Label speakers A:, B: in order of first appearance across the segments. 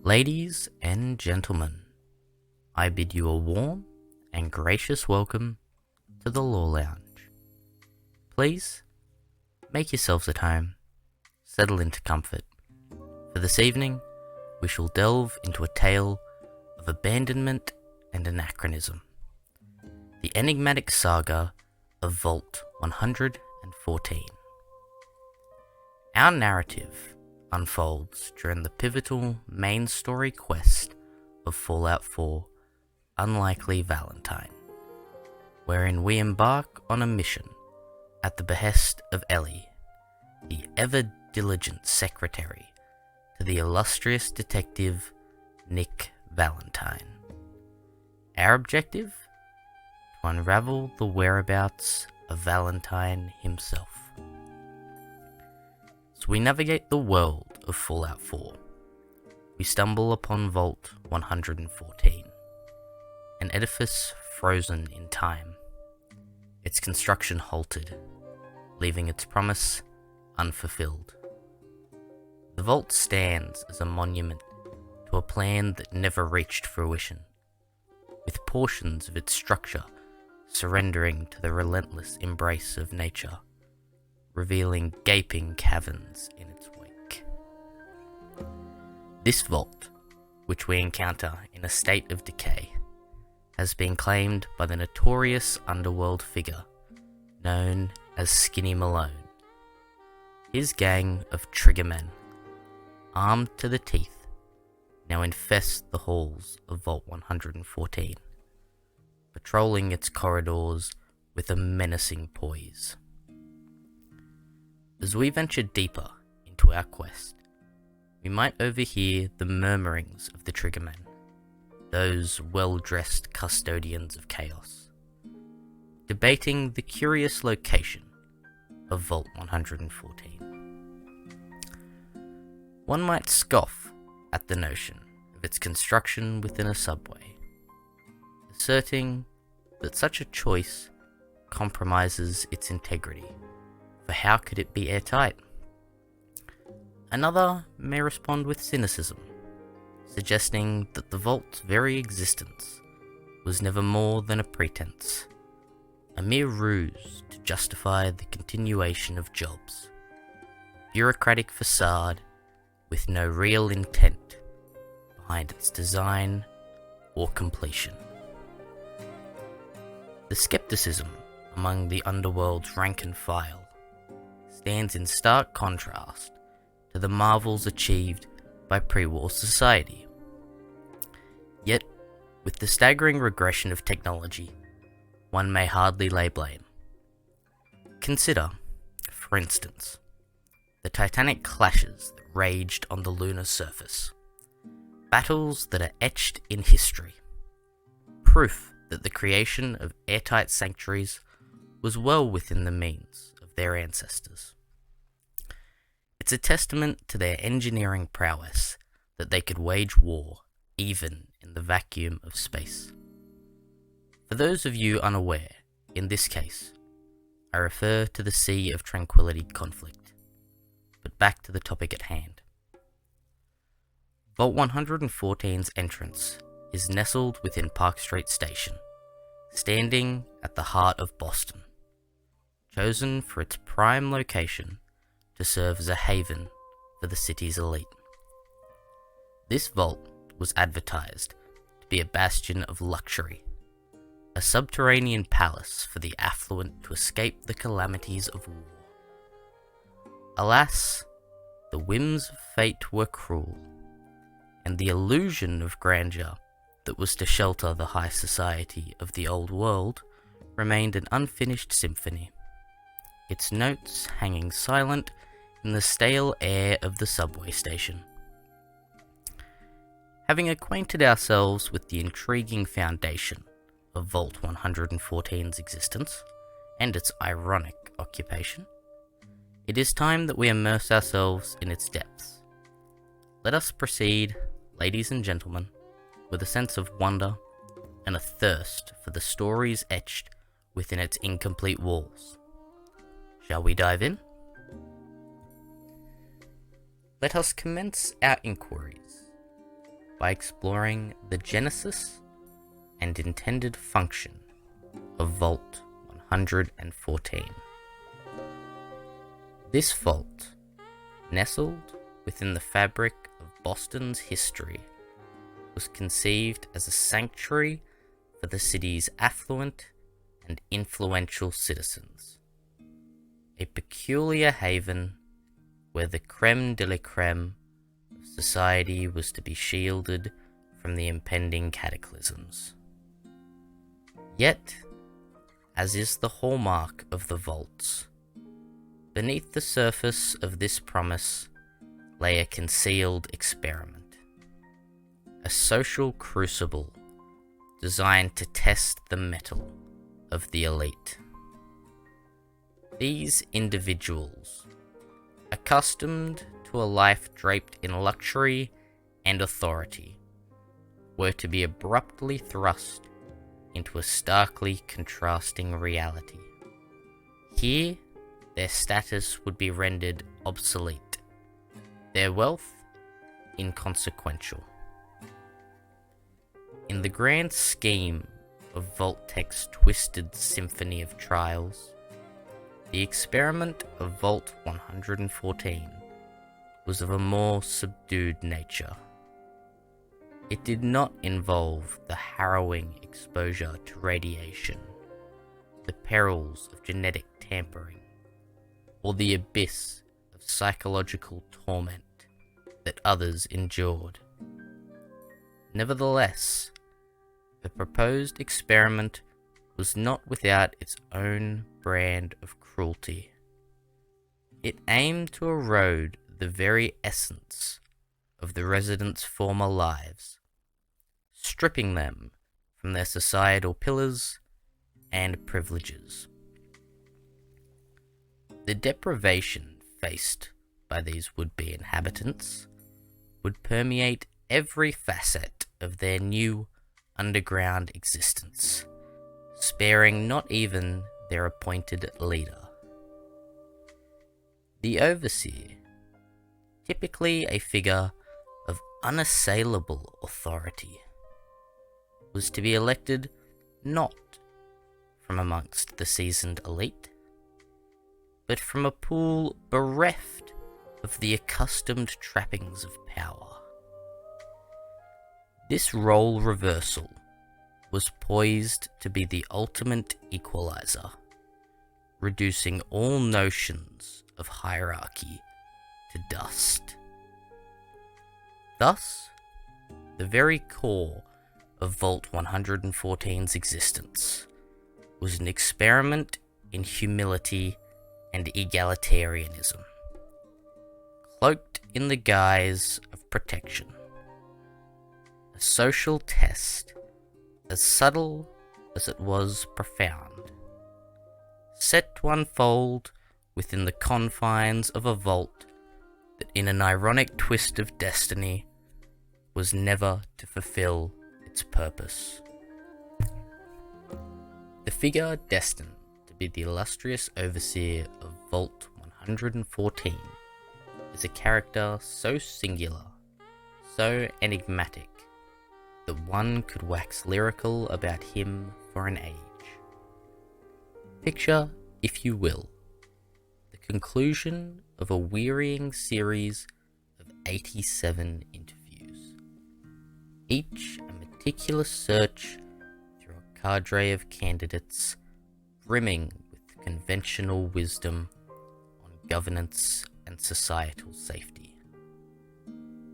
A: Ladies and gentlemen, I bid you a warm and gracious welcome to the Law Lounge. Please make yourselves at home, settle into comfort. For this evening, we shall delve into a tale of abandonment and anachronism, the enigmatic saga of Vault 114. Our narrative unfolds during the pivotal main story quest of Fallout 4 Unlikely Valentine, wherein we embark on a mission at the behest of Ellie, the ever-diligent secretary to the illustrious detective Nick Valentine. Our objective? To unravel the whereabouts of Valentine himself. As we navigate the world of Fallout 4, we stumble upon Vault 114, an edifice frozen in time, its construction halted, leaving its promise unfulfilled. The vault stands as a monument to a plan that never reached fruition, with portions of its structure surrendering to the relentless embrace of nature, revealing gaping caverns in its wake. This vault, which we encounter in a state of decay, has been claimed by the notorious underworld figure known as Skinny Malone. His gang of triggermen, armed to the teeth, now infest the halls of Vault 114, patrolling its corridors with a menacing poise. As we venture deeper into our quest, we might overhear the murmurings of the triggermen, those well-dressed custodians of chaos, debating the curious location of Vault 114. One might scoff at the notion of its construction within a subway, asserting that such a choice compromises its integrity, for how could it be airtight? Another may respond with cynicism, suggesting that the vault's very existence was never more than a pretense, a mere ruse to justify the continuation of jobs, bureaucratic facade with no real intent behind its design or completion. The skepticism among the underworld's rank and file stands in stark contrast to the marvels achieved by pre-war society. Yet, with the staggering regression of technology, one may hardly lay blame. Consider, for instance, the titanic clashes that raged on the lunar surface, battles that are etched in history, proof that the creation of airtight sanctuaries was well within the means of their ancestors. It's a testament to their engineering prowess that they could wage war even in the vacuum of space. For those of you unaware, in this case, I refer to the Sea of Tranquility conflict. But back to the topic at hand. Vault 114's entrance is nestled within Park Street Station, standing at the heart of Boston, chosen for its prime location to serve as a haven for the city's elite. This vault was advertised to be a bastion of luxury, a subterranean palace for the affluent to escape the calamities of war. Alas, the whims of fate were cruel, and the illusion of grandeur that was to shelter the high society of the old world remained an unfinished symphony, its notes hanging silent in the stale air of the subway station. Having acquainted ourselves with the intriguing foundation of Vault 114's existence and its ironic occupation, it is time that we immerse ourselves in its depths. Let us proceed, ladies and gentlemen, with a sense of wonder and a thirst for the stories etched within its incomplete walls. Shall we dive in? Let us commence our inquiries by exploring the genesis and intended function of Vault 114. This vault, nestled within the fabric of Boston's history, was conceived as a sanctuary for the city's affluent and influential citizens, a peculiar haven where the creme de la creme of society was to be shielded from the impending cataclysms. Yet, as is the hallmark of the vaults, beneath the surface of this promise lay a concealed experiment, a social crucible designed to test the mettle of the elite. These individuals, accustomed to a life draped in luxury and authority, were to be abruptly thrust into a starkly contrasting reality. Here, their status would be rendered obsolete, their wealth inconsequential. In the grand scheme of Vault-Tec's twisted symphony of trials, the experiment of Vault 114 was of a more subdued nature. It did not involve the harrowing exposure to radiation, the perils of genetic tampering, or the abyss of psychological torment that others endured. Nevertheless, the proposed experiment was not without its own brand of cruelty. It aimed to erode the very essence of the residents' former lives, stripping them from their societal pillars and privileges. The deprivation faced by these would-be inhabitants would permeate every facet of their new underground existence, sparing not even their appointed leader. The overseer, typically a figure of unassailable authority, was to be elected not from amongst the seasoned elite, but from a pool bereft of the accustomed trappings of power. This role reversal was poised to be the ultimate equalizer, reducing all notions of hierarchy to dust. Thus, the very core of Vault 114's existence was an experiment in humility and egalitarianism, cloaked in the guise of protection. A social test as subtle as it was profound, set to unfold within the confines of a vault that, in an ironic twist of destiny, was never to fulfill its purpose. The figure destined to be the illustrious overseer of Vault 114 is a character so singular, so enigmatic, that one could wax lyrical about him for an age. Picture, if you will, the conclusion of a wearying series of 87 interviews, each a meticulous search through a cadre of candidates brimming with conventional wisdom on governance and societal safety.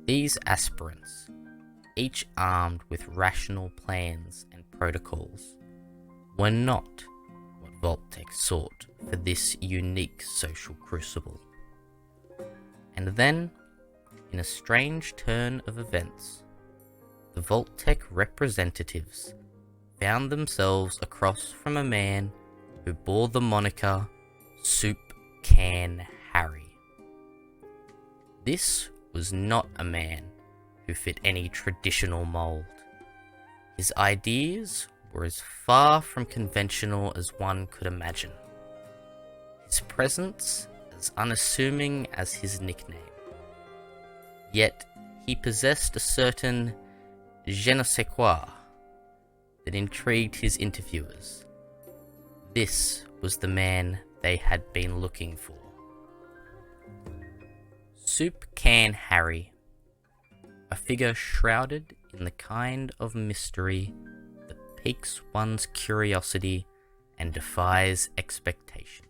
A: These aspirants, each armed with rational plans and protocols, were not what Vault-Tec sought for this unique social crucible. And then, in a strange turn of events, the Vault-Tec representatives found themselves across from a man who bore the moniker Soup Can Harry. This was not a man who fit any traditional mold. His ideas were as far from conventional as one could imagine. His presence as unassuming as his nickname. Yet he possessed a certain je ne sais quoi that intrigued his interviewers. This was the man they had been looking for. Soup Can Harry, a figure shrouded in the kind of mystery that piques one's curiosity and defies expectations.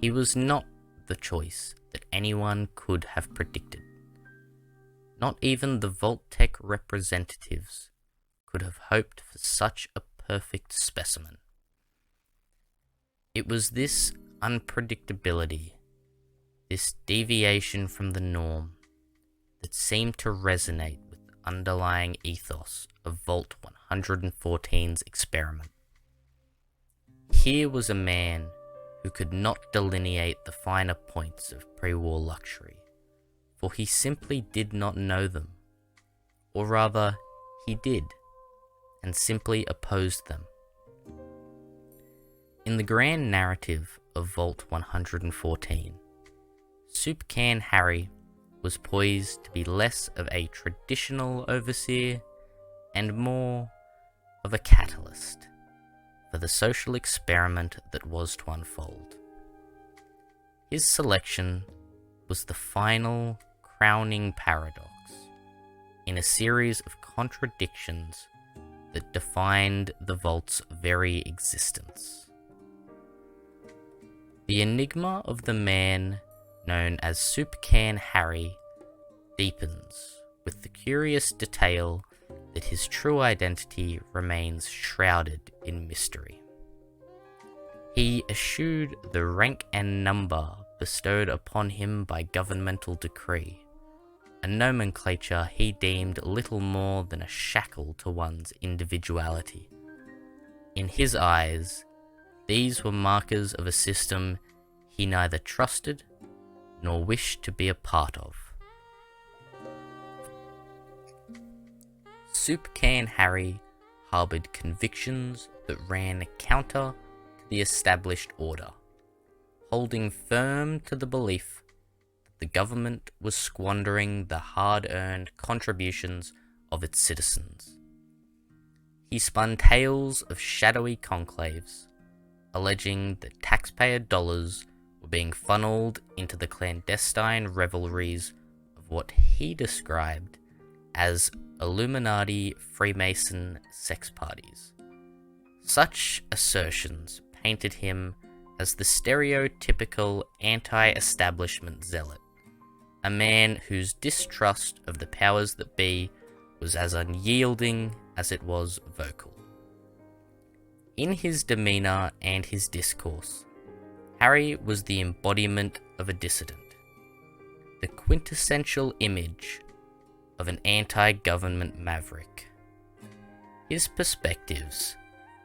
A: He was not the choice that anyone could have predicted. Not even the Vault-Tec representatives could have hoped for such a perfect specimen. It was this unpredictability, this deviation from the norm, that seemed to resonate with the underlying ethos of Vault 114's experiment. Here was a man who could not delineate the finer points of pre-war luxury, for he simply did not know them, or rather, he did, and simply opposed them. In the grand narrative of Vault 114, Soup Can Harry was poised to be less of a traditional overseer and more of a catalyst for the social experiment that was to unfold. His selection was the final crowning paradox in a series of contradictions that defined the Vault's very existence. The enigma of the man known as Soup Can Harry deepens with the curious detail that his true identity remains shrouded in mystery. He eschewed the rank and number bestowed upon him by governmental decree, a nomenclature he deemed little more than a shackle to one's individuality. In his eyes, these were markers of a system he neither trusted nor wished to be a part of. Soup Can Harry harboured convictions that ran counter to the established order, holding firm to the belief that the government was squandering the hard-earned contributions of its citizens. He spun tales of shadowy conclaves, alleging that taxpayer dollars were being funneled into the clandestine revelries of what he described as Illuminati Freemason sex parties. Such assertions painted him as the stereotypical anti-establishment zealot, a man whose distrust of the powers that be was as unyielding as it was vocal. In his demeanour and his discourse, Harry was the embodiment of a dissident, the quintessential image of an anti-government maverick. His perspectives,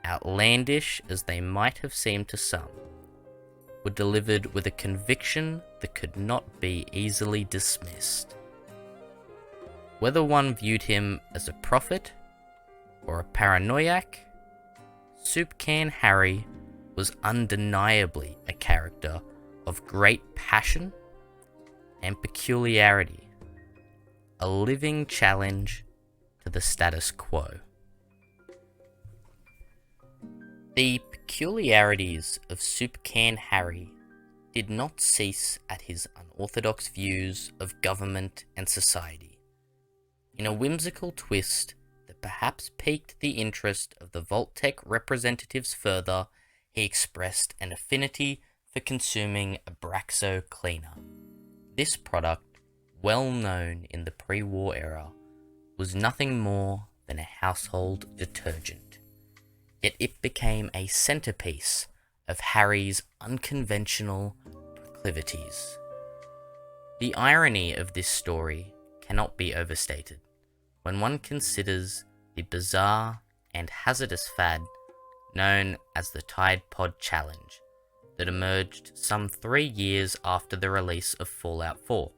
A: outlandish as they might have seemed to some, were delivered with a conviction that could not be easily dismissed. Whether one viewed him as a prophet or a paranoiac, Soup Can Harry was undeniably a character of great passion and peculiarity, a living challenge to the status quo. The peculiarities of Soup Can Harry did not cease at his unorthodox views of government and society. In a whimsical twist that perhaps piqued the interest of the Vault-Tec representatives further, he expressed an affinity for consuming Abraxo cleaner. This product, well known in the pre-war era, was nothing more than a household detergent. Yet it became a centerpiece of Harry's unconventional proclivities. The irony of this story cannot be overstated when one considers the bizarre and hazardous fad known as the Tide Pod Challenge that emerged some 3 years after the release of Fallout 4,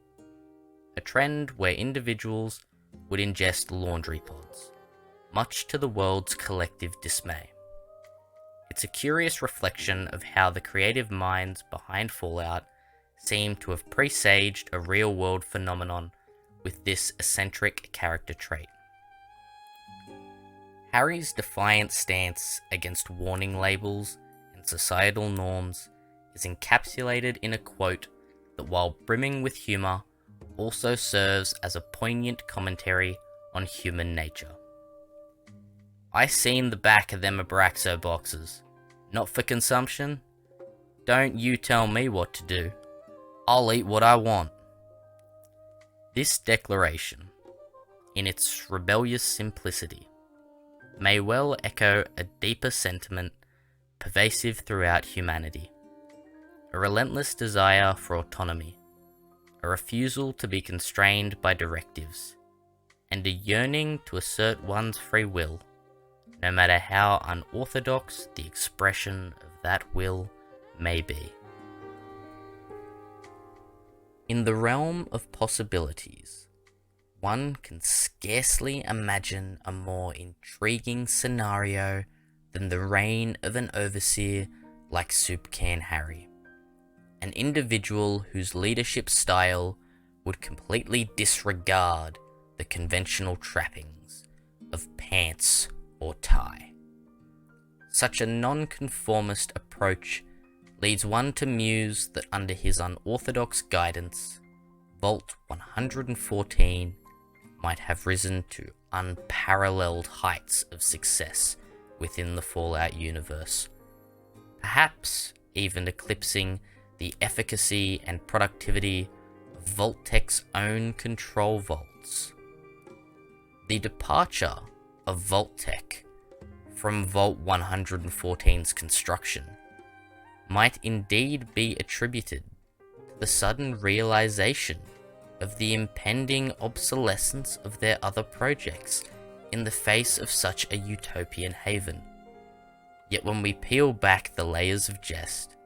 A: a trend where individuals would ingest laundry pods, much to the world's collective dismay. It's a curious reflection of how the creative minds behind Fallout seem to have presaged a real-world phenomenon with this eccentric character trait. Harry's defiant stance against warning labels and societal norms is encapsulated in a quote that, while brimming with humour, also serves as a poignant commentary on human nature. "I seen the back of them Abraxo boxes. Not for consumption? Don't you tell me what to do. I'll eat what I want." This declaration, in its rebellious simplicity, may well echo a deeper sentiment pervasive throughout humanity. A relentless desire for autonomy, a refusal to be constrained by directives, and a yearning to assert one's free will, no matter how unorthodox the expression of that will may be. In the realm of possibilities, one can scarcely imagine a more intriguing scenario than the reign of an overseer like Soup Can Harry, an individual whose leadership style would completely disregard the conventional trappings of pants or tie. Such a nonconformist approach leads one to muse that under his unorthodox guidance, Vault 114 might have risen to unparalleled heights of success within the Fallout universe, perhaps even eclipsing the efficacy and productivity of Vault-Tec's own control vaults. The departure of Vault-Tec from Vault 114's construction might indeed be attributed to the sudden realization of the impending obsolescence of their other projects in the face of such a utopian haven. Yet when we peel back the layers of jest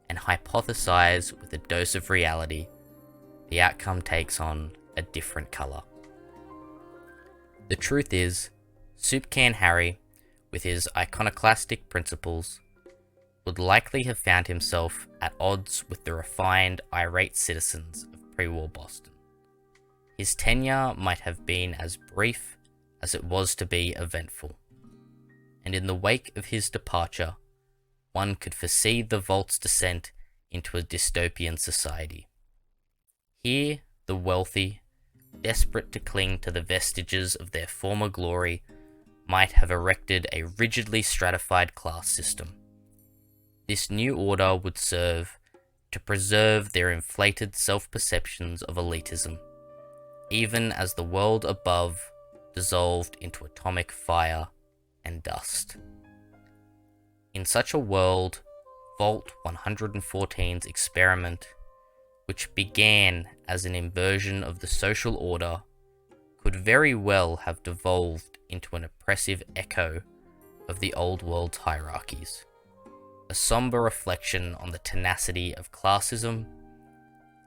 A: and hypothesize with a dose of reality, the outcome takes on a different colour. The truth is, Soup Can Harry, with his iconoclastic principles, would likely have found himself at odds with the refined, irate citizens of pre-war Boston. His tenure might have been as brief as it was to be eventful, and in the wake of his departure, one could foresee the Vault's descent into a dystopian society. Here, the wealthy, desperate to cling to the vestiges of their former glory, might have erected a rigidly stratified class system. This new order would serve to preserve their inflated self-perceptions of elitism, even as the world above dissolved into atomic fire and dust. In such a world, Vault 114's experiment, which began as an inversion of the social order, could very well have devolved into an oppressive echo of the old world's hierarchies, a somber reflection on the tenacity of classism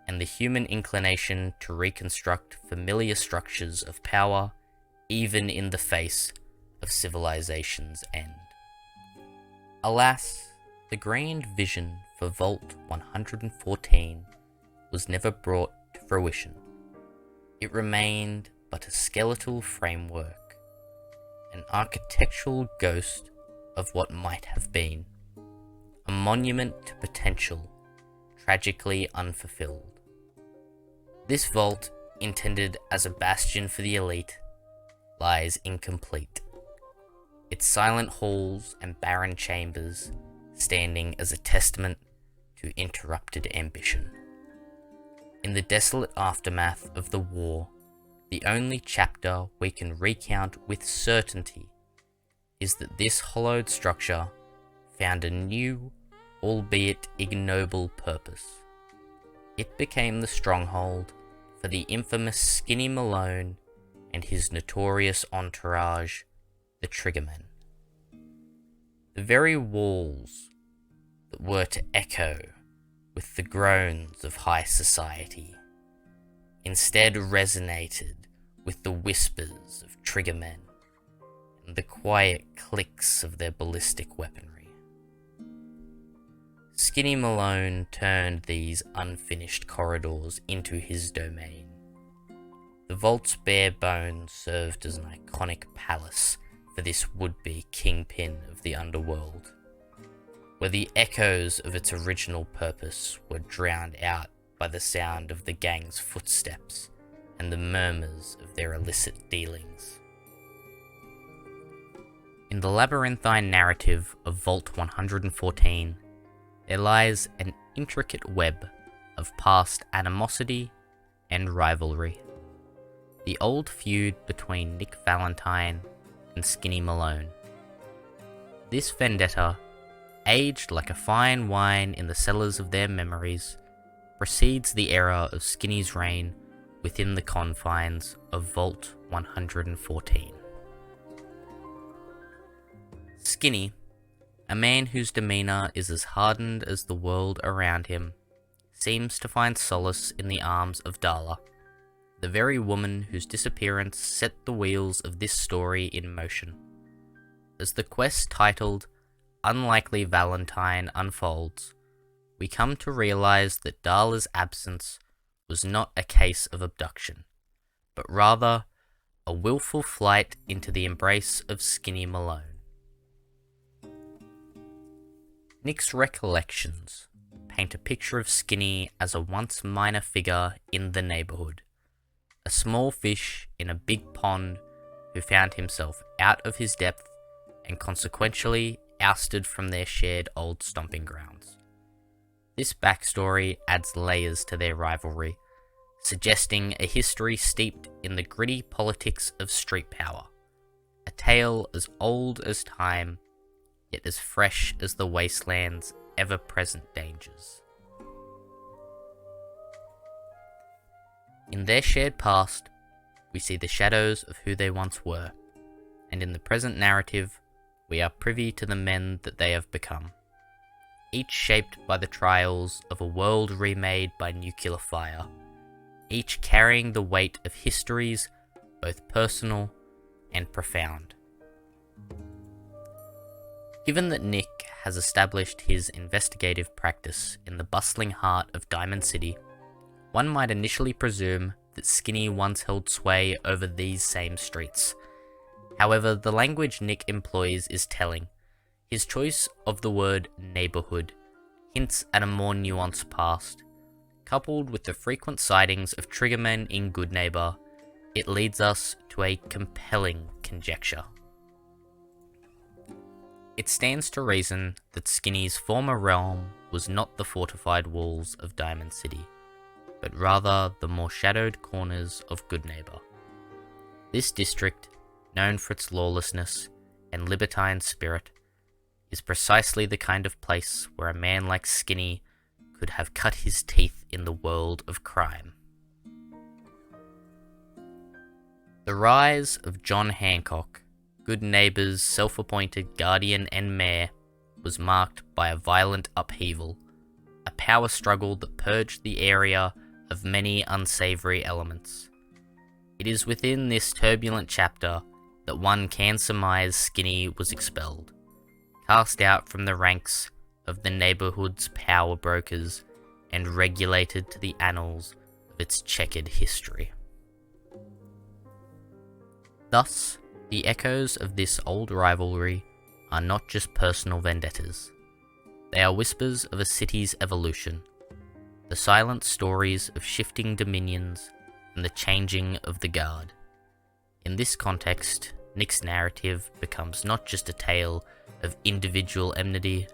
A: and the human inclination to reconstruct familiar structures of power even in the face of civilization's end. Alas, the grand vision for Vault 114 was never brought to fruition. It remained but a skeletal framework, an architectural ghost of what might have been, a monument to potential, tragically unfulfilled. This vault, intended as a bastion for the elite, lies incomplete, its silent halls and barren chambers standing as a testament to interrupted ambition. In the desolate aftermath of the war, the only chapter we can recount with certainty is that this hollowed structure found a new, albeit ignoble purpose. It became the stronghold for the infamous Skinny Malone and his notorious entourage, the Triggermen. The very walls that were to echo with the groans of high society instead resonated with the whispers of Triggermen and the quiet clicks of their ballistic weaponry. Skinny Malone turned these unfinished corridors into his domain. The vault's bare bones served as an iconic palace for this would-be kingpin of the underworld, where the echoes of its original purpose were drowned out by the sound of the gang's footsteps and the murmurs of their illicit dealings. In the labyrinthine narrative of Vault 114, there lies an intricate web of past animosity and rivalry. The old feud between Nick Valentine and Skinny Malone. This vendetta, aged like a fine wine in the cellars of their memories, precedes the era of Skinny's reign within the confines of Vault 114. Skinny, a man whose demeanour is as hardened as the world around him, seems to find solace in the arms of Darla, the very woman whose disappearance set the wheels of this story in motion. As the quest titled Unlikely Valentine unfolds, we come to realise that Darla's absence was not a case of abduction, but rather a willful flight into the embrace of Skinny Malone. Nick's recollections paint a picture of Skinny as a once minor figure in the neighbourhood, a small fish in a big pond who found himself out of his depth and consequentially ousted from their shared old stomping grounds. This backstory adds layers to their rivalry, suggesting a history steeped in the gritty politics of street power, a tale as old as time, yet as fresh as the wasteland's ever-present dangers. In their shared past, we see the shadows of who they once were, and in the present narrative, we are privy to the men that they have become, each shaped by the trials of a world remade by nuclear fire, each carrying the weight of histories both personal and profound. Given that Nick has established his investigative practice in the bustling heart of Diamond City, one might initially presume that Skinny once held sway over these same streets. However, the language Nick employs is telling. His choice of the word neighbourhood hints at a more nuanced past. Coupled with the frequent sightings of triggermen in Good Neighbour, it leads us to a compelling conjecture. It stands to reason that Skinny's former realm was not the fortified walls of Diamond City, but rather the more shadowed corners of Good Neighbour. This district, known for its lawlessness and libertine spirit, is precisely the kind of place where a man like Skinny could have cut his teeth in the world of crime. The rise of John Hancock, Good Neighbour's self-appointed guardian and mayor, was marked by a violent upheaval, a power struggle that purged the area of many unsavoury elements. It is within this turbulent chapter that one can surmise Skinny was expelled, cast out from the ranks of the neighbourhood's power brokers and regulated to the annals of its checkered history. Thus, the echoes of this old rivalry are not just personal vendettas. They are whispers of a city's evolution, the silent stories of shifting dominions and the changing of the guard. In this context, Nick's narrative becomes not just a tale of individual enmity,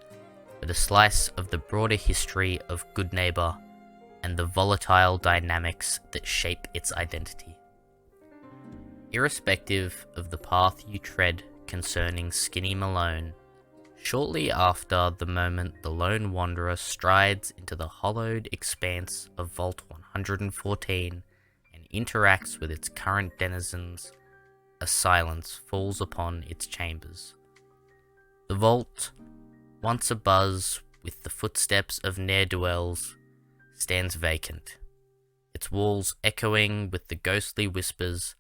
A: but a slice of the broader history of Good Neighbour and the volatile dynamics that shape its identity. Irrespective of the path you tread concerning Skinny Malone, shortly after the moment the lone wanderer strides into the hollowed expanse of Vault 114 and interacts with its current denizens, a silence falls upon its chambers. The vault, once abuzz with the footsteps of ne'er-do-wells, stands vacant, its walls echoing with the ghostly whispers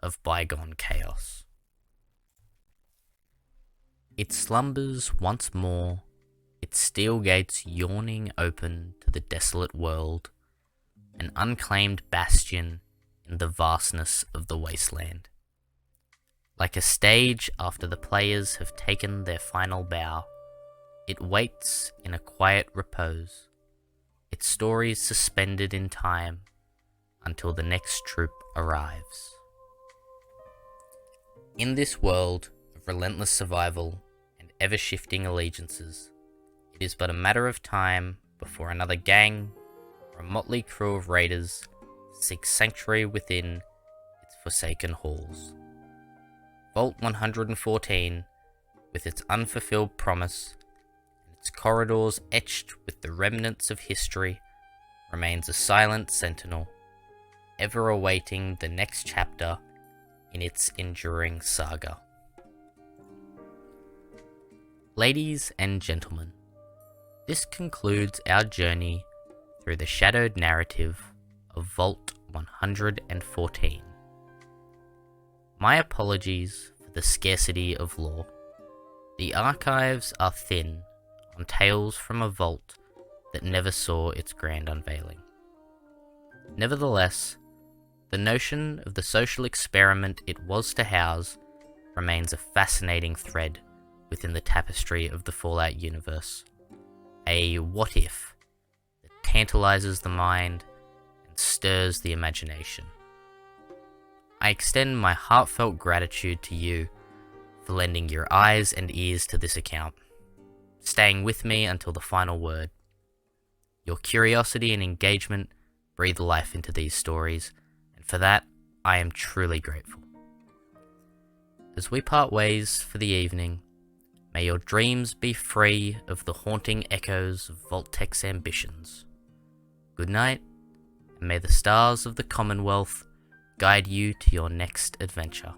A: of bygone chaos. It slumbers once more, its steel gates yawning open to the desolate world, an unclaimed bastion in the vastness of the wasteland. Like a stage after the players have taken their final bow, it waits in a quiet repose, its stories suspended in time until the next troop arrives. In this world of relentless survival and ever-shifting allegiances, it is but a matter of time before another gang or a motley crew of raiders seeks sanctuary within its forsaken halls. Vault 114, with its unfulfilled promise and its corridors etched with the remnants of history, remains a silent sentinel, ever awaiting the next chapter in its enduring saga. Ladies and gentlemen, this concludes our journey through the shadowed narrative of Vault 114. My apologies for the scarcity of lore. The archives are thin on tales from a vault that never saw its grand unveiling. Nevertheless, the notion of the social experiment it was to house remains a fascinating thread within the tapestry of the Fallout universe. A what-if that tantalizes the mind and stirs the imagination. I extend my heartfelt gratitude to you for lending your eyes and ears to this account, staying with me until the final word. Your curiosity and engagement breathe life into these stories, and for that, I am truly grateful. As we part ways for the evening, may your dreams be free of the haunting echoes of Vault-Tec's ambitions. Good night, and may the stars of the Commonwealth guide you to your next adventure.